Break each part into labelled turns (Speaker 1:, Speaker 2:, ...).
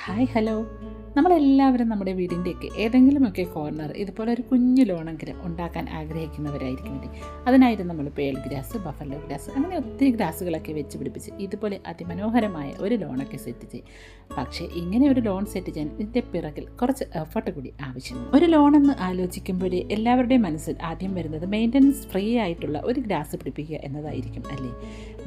Speaker 1: Hi hello. നമ്മളെല്ലാവരും നമ്മുടെ വീടിൻ്റെയൊക്കെ ഏതെങ്കിലുമൊക്കെ കോർണർ ഇതുപോലെ ഒരു കുഞ്ഞു ലോണെങ്കിലും ഉണ്ടാക്കാൻ ആഗ്രഹിക്കുന്നവരായിരിക്കുമല്ലേ. അതിനായിട്ട് നമ്മൾ പേൾ ഗ്രാസ്, ബഫല്ലോ ഗ്രാസ്, അങ്ങനെ ഒത്തിരി ഗ്രാസുകളൊക്കെ വെച്ച് പിടിപ്പിച്ച് ഇതുപോലെ അതിമനോഹരമായ ഒരു ലോണൊക്കെ സെറ്റ് ചെയ്യും. പക്ഷേ ഇങ്ങനെ ഒരു ലോൺ സെറ്റ് ചെയ്യാൻ ഇതിൻ്റെ പിറകിൽ കുറച്ച് എഫർട്ട് കൂടി ആവശ്യമാണ്. ഒരു ലോണെന്ന് ആലോചിക്കുമ്പോഴേ എല്ലാവരുടെയും മനസ്സിൽ ആദ്യം വരുന്നത് മെയിൻ്റനൻസ് ഫ്രീ ആയിട്ടുള്ള ഒരു ഗ്രാസ് പിടിപ്പിക്കുക എന്നതായിരിക്കും അല്ലേ.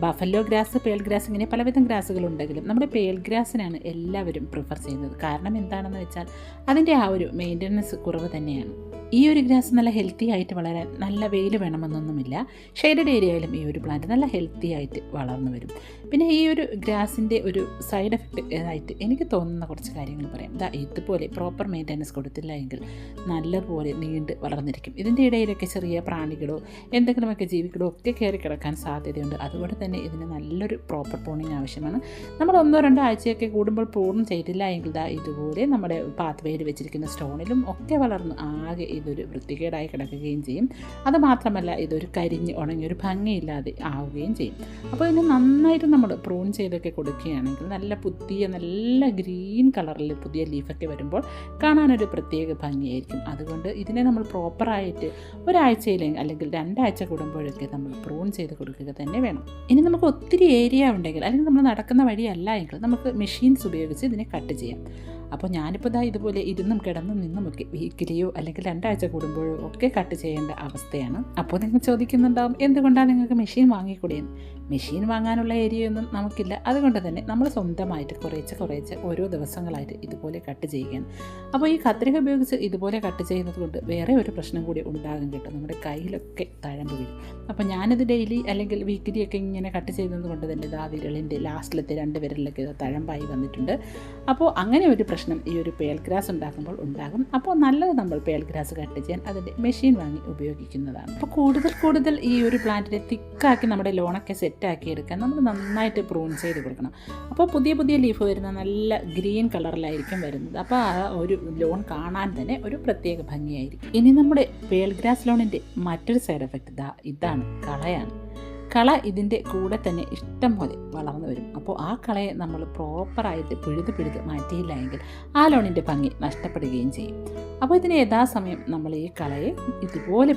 Speaker 1: ബഫല്ലോ ഗ്രാസ്, പേൾ ഗ്രാസ്, ഇങ്ങനെ പലവിധം ഗ്രാസുകളുണ്ടെങ്കിലും നമ്മുടെ പേൾ ഗ്രാസിനാണ് എല്ലാവരും പ്രിഫർ ചെയ്യുന്നത്. കാരണം എന്താണെന്ന് വെച്ചാൽ അതിൻ്റെ ആ ഒരു മെയിൻ്റനൻസ് കുറവ് തന്നെയാണ്. ഈ ഒരു ഗ്രാസ് നല്ല ഹെൽത്തി ആയിട്ട് വളരാൻ നല്ല വെയിൽ വേണമെന്നൊന്നുമില്ല. ഷെയ്ഡഡ് ഏരിയയിലും ഈ ഒരു പ്ലാന്റ് നല്ല ഹെൽത്തി ആയിട്ട് വളർന്നു വരും. പിന്നെ ഈ ഒരു ഗ്രാസിൻ്റെ ഒരു സൈഡ് എഫക്റ്റ് ആയിട്ട് എനിക്ക് തോന്നുന്ന കുറച്ച് കാര്യങ്ങൾ പറയാം. ഇതുപോലെ പ്രോപ്പർ മെയിൻ്റനൻസ് കൊടുത്തില്ല എങ്കിൽ നല്ലപോലെ നീണ്ട് വളർന്നിരിക്കും. ഇതിൻ്റെ ഇടയിലൊക്കെ ചെറിയ പ്രാണികളോ എന്തെങ്കിലുമൊക്കെ ജീവികളോ ഒക്കെ കയറി കിടക്കാൻ സാധ്യതയുണ്ട്. അതുകൊണ്ട് തന്നെ ഇതിന് നല്ലൊരു പ്രോപ്പർ പ്രൂണിങ് ആവശ്യമാണ്. നമ്മൾ 1-2 ആഴ്ചയൊക്കെ കൂടുമ്പോൾ പ്രൂൺ ചെയ്തില്ല എങ്കിൽ ഇതുപോലെ നമ്മുടെ പാത്ത് വേയിൽ വെച്ചിരിക്കുന്ന സ്റ്റോണിലും ഒക്കെ വളർന്ന് ആകെ ഇതൊരു വൃത്തികേടായി കിടക്കുകയും ചെയ്യും. അതുമാത്രമല്ല ഇതൊരു കരിഞ്ഞ് ഉണങ്ങിയൊരു ഭംഗിയില്ലാതെ ആവുകയും ചെയ്യും. അപ്പോൾ ഇതിന് നന്നായിട്ട് നമ്മൾ പ്രൂൺ ചെയ്തൊക്കെ കൊടുക്കുകയാണെങ്കിൽ നല്ല പുതിയ നല്ല ഗ്രീൻ കളറിൽ പുതിയ ലീഫൊക്കെ വരുമ്പോൾ കാണാനൊരു പ്രത്യേക ഭംഗിയായിരിക്കും. അതുകൊണ്ട് ഇതിനെ നമ്മൾ പ്രോപ്പറായിട്ട് ഒരാഴ്ചയിൽ അല്ലെങ്കിൽ 2 ആഴ്ച കൂടുമ്പോഴൊക്കെ നമ്മൾ പ്രൂൺ ചെയ്ത് കൊടുക്കുക തന്നെ വേണം. ഇനി നമുക്ക് ഒത്തിരി ഏരിയ ഉണ്ടെങ്കിൽ അല്ലെങ്കിൽ നമ്മൾ നടക്കുന്ന വഴിയല്ല എങ്കിൽ നമുക്ക് മെഷീൻസ് ഉപയോഗിച്ച് ഇതിനെ കട്ട് ചെയ്യാം. അപ്പോൾ ഞാനിപ്പോൾ ഇതുപോലെ ഇരുന്നും കിടന്നും നിന്നുമൊക്കെ വീക്കിലിയോ അല്ലെങ്കിൽ 2 ആഴ്ച കൂടുമ്പോഴോ ഒക്കെ കട്ട് ചെയ്യേണ്ട അവസ്ഥയാണ്. അപ്പോൾ നിങ്ങൾ ചോദിക്കുന്നുണ്ടാവും, എന്തുകൊണ്ടാണ് നിങ്ങൾക്ക് മെഷീൻ വാങ്ങിക്കൂടിയെന്ന്. മെഷീൻ വാങ്ങാനുള്ള ഏരിയയൊന്നും നമുക്കില്ല. അതുകൊണ്ട് തന്നെ നമ്മൾ സ്വന്തമായിട്ട് കുറേശ്ശെ ഓരോ ദിവസങ്ങളായിട്ട് ഇതുപോലെ കട്ട് ചെയ്യുകയാണ്. അപ്പോൾ ഈ കത്രിക ഉപയോഗിച്ച് ഇതുപോലെ കട്ട് ചെയ്യുന്നത് കൊണ്ട് വേറെ ഒരു പ്രശ്നം കൂടി ഉണ്ടാകും കേട്ടോ. നമ്മുടെ കയ്യിലൊക്കെ തഴമ്പ് വീഴും. അപ്പോൾ ഞാനിത് ഡെയിലി അല്ലെങ്കിൽ വീക്കിലി ഒക്കെ ഇങ്ങനെ കട്ട് ചെയ്യുന്നത് കൊണ്ട് തന്നെ വിരലിൻ്റെ ലാസ്റ്റിലത്തെ 2 വിരലിലൊക്കെ തഴമ്പായി വന്നിട്ടുണ്ട്. അപ്പോൾ അങ്ങനെ ഒരു പ്രശ്നം ഈ ഒരു പേൾ ഗ്രാസ് ഉണ്ടാക്കുമ്പോൾ ഉണ്ടാകും. അപ്പോൾ നല്ലത് നമ്മൾ പേൾ ഗ്രാസ് കട്ട് ചെയ്യാൻ അതിൻ്റെ മെഷീൻ വാങ്ങി ഉപയോഗിക്കുന്നതാണ്. അപ്പോൾ കൂടുതൽ ഈ ഒരു പ്ലാന്റിനെ തിക്കാക്കി നമ്മുടെ ലോണൊക്കെ സെറ്റാക്കി എടുക്കാൻ നമ്മൾ നന്നായിട്ട് പ്രൂൺ ചെയ്ത് കൊടുക്കണം. അപ്പോൾ പുതിയ ലീഫ് വരുന്ന നല്ല ഗ്രീൻ കളറിലായിരിക്കും വരുന്നത്. അപ്പോൾ ആ ഒരു ലോൺ കാണാൻ തന്നെ ഒരു പ്രത്യേക ഭംഗിയായിരിക്കും. ഇനി നമ്മുടെ പേൾ ഗ്രാസ് ലോണിൻ്റെ മറ്റൊരു സൈഡ് എഫക്റ്റ് ഇതാണ്, കളയാണ്. കള ഇതിൻ്റെ കൂടെ തന്നെ ഇഷ്ടം പോലെ വളർന്നു വരും. അപ്പോൾ ആ കളയെ നമ്മൾ പ്രോപ്പറായിട്ട് പിഴുത് മാറ്റിയില്ല എങ്കിൽ ആ ലോണിൻ്റെ ഭംഗി നഷ്ടപ്പെടുകയും ചെയ്യും. അപ്പോൾ ഇതിന് യഥാസമയം നമ്മൾ ഈ കളയെ ഇതുപോലെ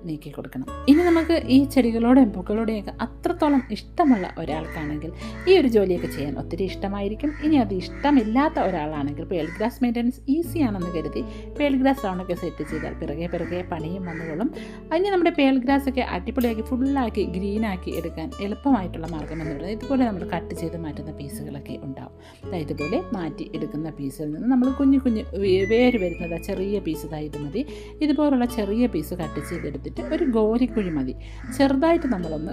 Speaker 1: നീക്കി കൊടുക്കണം. ഇനി നമുക്ക് ഈ ചെടികളോടെയും പൂക്കളോടെയൊക്കെ അത്രത്തോളം ഇഷ്ടമുള്ള ഒരാൾക്കാണെങ്കിൽ ഈ ഒരു ജോലിയൊക്കെ ചെയ്യാൻ ഒത്തിരി ഇഷ്ടമായിരിക്കും. ഇനി അത് ഇഷ്ടമില്ലാത്ത ഒരാളാണെങ്കിൽ പേൾ ഗ്രാസ് മെയിൻ്റനൻസ് ഈസിയാണെന്ന് കരുതി പേൾ ഗ്രാസ് ലോണൊക്കെ സെറ്റ് ചെയ്താൽ പിറകെ പണിയും വന്നുകൊള്ളും. അതിന് നമ്മുടെ പേൾ ഗ്രാസൊക്കെ അടിപൊളിയാക്കി ഫുള്ളാക്കി ഗ്രീനാക്കി എടുക്കാൻ എളുപ്പമായിട്ടുള്ള മാർഗ്ഗം എന്ന് പറയുന്നത് ഇതുപോലെ നമ്മൾ കട്ട് ചെയ്ത് മാറ്റുന്ന പീസുകളൊക്കെ ഉണ്ടാവും. ഇതുപോലെ മാറ്റി എടുക്കുന്ന പീസിൽ നിന്ന് നമ്മൾ കുഞ്ഞു വേര് വരുന്നത് ചെറിയ പീസ് ഇത് മതി. ഇതുപോലുള്ള ചെറിയ പീസ് കട്ട് ചെയ്തെടുത്തിട്ട് ഒരു ഗോരിക്കുഴി മതി. ചെറുതായിട്ട് നമ്മളൊന്ന്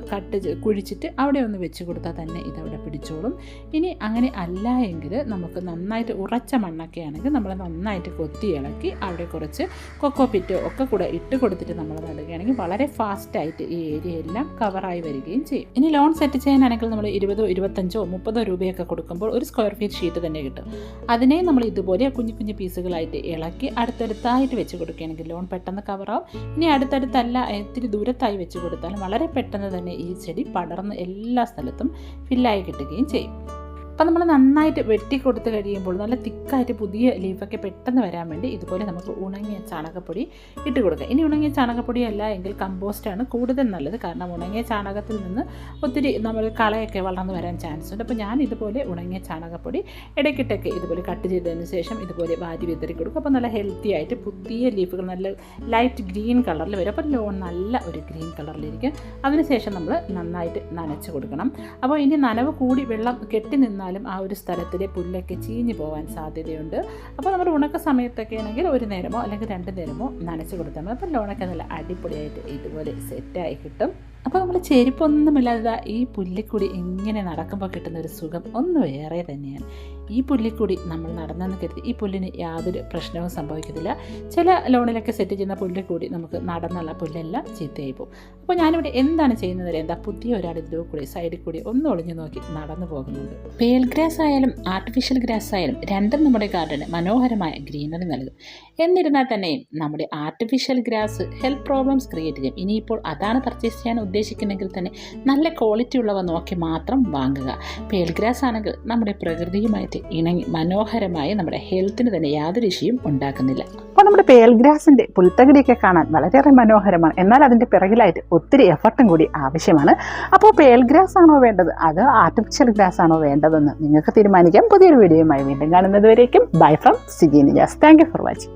Speaker 1: കുഴിച്ചിട്ട് അവിടെ ഒന്ന് വെച്ച് കൊടുത്താൽ തന്നെ ഇതവിടെ പിടിച്ചോളും. ഇനി അങ്ങനെ അല്ല എങ്കിൽ നമുക്ക് നന്നായിട്ട് ഉറച്ച മണ്ണൊക്കെ ആണെങ്കിൽ നമ്മൾ നന്നായിട്ട് കൊത്തി ഇളക്കി അവിടെ കുറച്ച് കൊക്കോ പിറ്റോ ഒക്കെ കൂടെ ഇട്ട് കൊടുത്തിട്ട് നമ്മൾ നടുകയാണെങ്കിൽ വളരെ ഫാസ്റ്റായിട്ട് ഈ ഏരിയ എല്ലാം കവറായി വരികയും ചെയ്യും. ഇനി ലോൺ സെറ്റ് ചെയ്യാനാണെങ്കിൽ നമ്മൾ 20, 25, 30 രൂപയൊക്കെ കൊടുക്കുമ്പോൾ ഒരു സ്ക്വയർ ഫീറ്റ് ഷീറ്റ് തന്നെ കിട്ടും. അതിനെ നമ്മൾ ഇതുപോലെ കുഞ്ഞു പീസുകളായിട്ട് ഇളക്കി അടുത്തടുത്തായിട്ട് വെച്ച് കൊടുക്കുകയാണെങ്കിൽ ലോൺ പെട്ടെന്ന് കവറാവും. ഇനി അടുത്തടുത്തല്ല ഇത്തിരി ദൂരത്തായി വെച്ച് കൊടുത്താലും വളരെ പെട്ടെന്ന് തന്നെ ഈ ചെടി പടർന്ന് എല്ലാ സ്ഥലത്തും ഫില്ലായി കിട്ടുകയും ചെയ്യും. അപ്പോൾ നമ്മൾ നന്നായിട്ട് വെട്ടി കൊടുത്ത് കഴിയുമ്പോൾ നല്ല തിക്കായിട്ട് പുതിയ ലീഫൊക്കെ പെട്ടെന്ന് വരാൻ വേണ്ടി ഇതുപോലെ നമുക്ക് ഉണങ്ങിയ ചാണകപ്പൊടി ഇട്ട് കൊടുക്കാം. ഇനി ഉണങ്ങിയ ചാണകപ്പൊടി അല്ല എങ്കിൽ കമ്പോസ്റ്റാണ് കൂടുതൽ നല്ലത്. കാരണം ഉണങ്ങിയ ചാണകത്തിൽ നിന്ന് ഒത്തിരി നമ്മൾ കളയൊക്കെ വളർന്നു വരാൻ ചാൻസ് ഉണ്ട്. അപ്പോൾ ഞാൻ ഇതുപോലെ ഉണങ്ങിയ ചാണകപ്പൊടി ഇടയ്ക്കിട്ടൊക്കെ ഇതുപോലെ കട്ട് ചെയ്തതിന് ശേഷം ഇതുപോലെ വാരി വിതറി കൊടുക്കും. അപ്പോൾ നല്ല ഹെൽത്തി ആയിട്ട് പുതിയ ലീഫുകൾ നല്ല ലൈറ്റ് ഗ്രീൻ കളറിൽ വരും. അപ്പോൾ ലോൺ നല്ല ഒരു ഗ്രീൻ കളറിലിരിക്കും. അതിനുശേഷം നമ്മൾ നന്നായിട്ട് നനച്ച് കൊടുക്കണം. അപ്പോൾ ഇനി നനവ് കൂടി വെള്ളം കെട്ടി നിന്നാൽ ആ ഒരു സ്ഥലത്തിലെ പുല്ലൊക്കെ ചീഞ്ഞു പോകാൻ സാധ്യതയുണ്ട്. അപ്പോൾ നമ്മുടെ ഉണക്ക സമയത്തൊക്കെ ആണെങ്കിൽ 1 നേരമോ അല്ലെങ്കിൽ 2 നേരമോ നനച്ച് കൊടുത്താൽ മതി. അപ്പോൾ ലോണൊക്കെ നല്ല അടിപൊളിയായിട്ട് ഇതുപോലെ സെറ്റായി കിട്ടും. അപ്പോൾ നമ്മൾ ചെരുപ്പൊന്നുമില്ലാതെ ഈ പുല്ലിക്കൂടി ഇങ്ങനെ നടക്കുമ്പോൾ കിട്ടുന്ന ഒരു സുഖം ഒന്ന് വേറെ തന്നെയാണ്. ഈ പുല്ലിക്കൂടി നമ്മൾ നടന്നെന്ന് കരുതി ഈ പുല്ലിന് യാതൊരു പ്രശ്നവും സംഭവിക്കത്തില്ല. ചില ലോണിലൊക്കെ സെറ്റ് ചെയ്യുന്ന പുല്ലിക്കൂടി നമുക്ക് നടന്നുള്ള പുല്ലെല്ലാം ചീത്തയായി പോകും. അപ്പോൾ ഞാനിവിടെ എന്താണ് ചെയ്യുന്നത്, പുതിയ ഒരാൾ ഇതിലോ കൂടി സൈഡിൽ കൂടി ഒന്ന് ഒളിഞ്ഞു നോക്കി നടന്നു പോകുന്നുണ്ട്. പേൾ ഗ്രാസ് ആയാലും ആർട്ടിഫിഷ്യൽ ഗ്രാസ് ആയാലും രണ്ടും നമ്മുടെ ഗാർഡന് മനോഹരമായ ഗ്രീനറി നൽകും. എന്നിരുന്നാൽ തന്നെയും നമ്മുടെ artificial grass health problems create ചെയ്യും. ഇനിയിപ്പോൾ അതാണ് പർച്ചേസ് ചെയ്യാൻ ഉദ്ദേശിക്കുന്നെങ്കിൽ തന്നെ നല്ല ക്വാളിറ്റി ഉള്ളവ നോക്കി മാത്രം വാങ്ങുക. പേൾ ഗ്രാസ് ആണെങ്കിൽ നമ്മുടെ പ്രകൃതിയുമായി നന്നായിട്ട് ഇണങ്ങി മനോഹരമായി നമ്മുടെ ഹെൽത്തിന് തന്നെ യാതൊരു ഇഷ്യൂയും ഉണ്ടാക്കുന്നില്ല.
Speaker 2: അപ്പോൾ നമ്മുടെ പേൾ ഗ്രാസിൻ്റെ പുൽത്തകിടിയൊക്കെ കാണാൻ വളരെയേറെ മനോഹരമാണ്. എന്നാൽ അതിൻ്റെ പിറകിലായിട്ട് ഒത്തിരി എഫർട്ടും കൂടി ആവശ്യമാണ്. അപ്പോൾ പേൾ ഗ്രാസ് ആണോ വേണ്ടത് അതോ ആർട്ടിഫിഷ്യൽ ഗ്രാസ് ആണോ വേണ്ടതെന്ന് നിങ്ങൾക്ക് തീരുമാനിക്കാം. പുതിയൊരു വീഡിയോയുമായി വീണ്ടും കാണുന്നത് വരേക്കും bye from Siji Nijas. Thank you for watching.